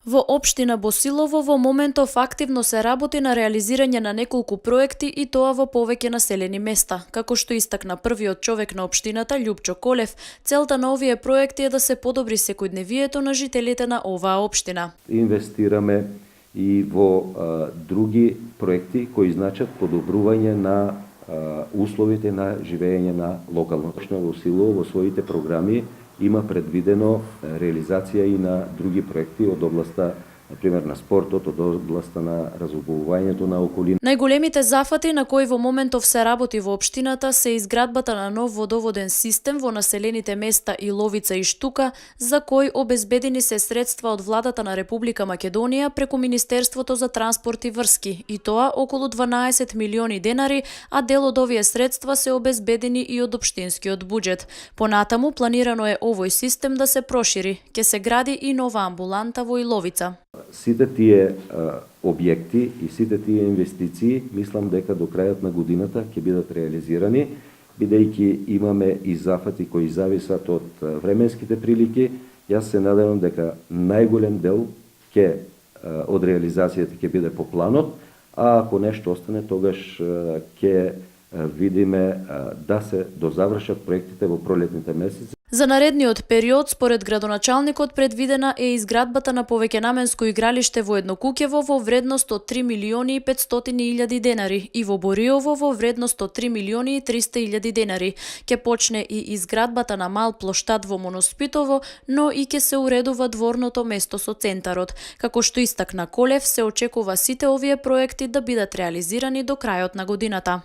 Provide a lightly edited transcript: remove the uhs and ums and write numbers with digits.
Во општина Босилово во моментов активно се работи на реализирање на неколку проекти и тоа во повеќе населени места. Како што истакна првиот човек на општината Љупчо Колев, целта на овие проекти е да се подобри секојдневието на жителите на оваа општина. Инвестираме и во други проекти кои значат подобрување на условите на живење на локално. Општина Босилово во своите програми има предвидено реализација и на други проекти од областа, например, на спортот, од областа на разубавувањето на околина. Најголемите зафати на кои во моментов се работи во општината се изградбата на нов водоводен систем во населените места Иловица и Штука, за кој обезбедени се средства од владата на Република Македонија преку Министерството за транспорт и врски, и тоа околу 12 милиони денари, а дел од овие средства се обезбедени и од општинскиот буџет. Понатаму планирано е овој систем да се прошири, ќе се гради и нова амбуланта во Иловица. Сите тие објекти и сите тие инвестиции, мислам дека до крајот на годината ќе бидат реализирани, бидејќи имаме и зафати кои зависат од временските прилики. Јас се надевам дека најголем дел од реализацијата ќе биде по планот, а ако нешто остане, тогаш ќе видиме да се дозавршат проектите во пролетните месеци. За наредниот период, според градоначалникот, предвидена е изградбата на повеќенamenско игралиште во Еднокуќево во вредност од 3 милиони и 500 илјади денари и во Бориово во вредност од 3 милиони и 300 илјади денари. Ке почне и изградбата на мал плоштад во Моноспитово, но и ке се уредува дворното место со центарот. Како што истакна Колев, се очекува сите овие проекти да бидат реализирани до крајот на годината.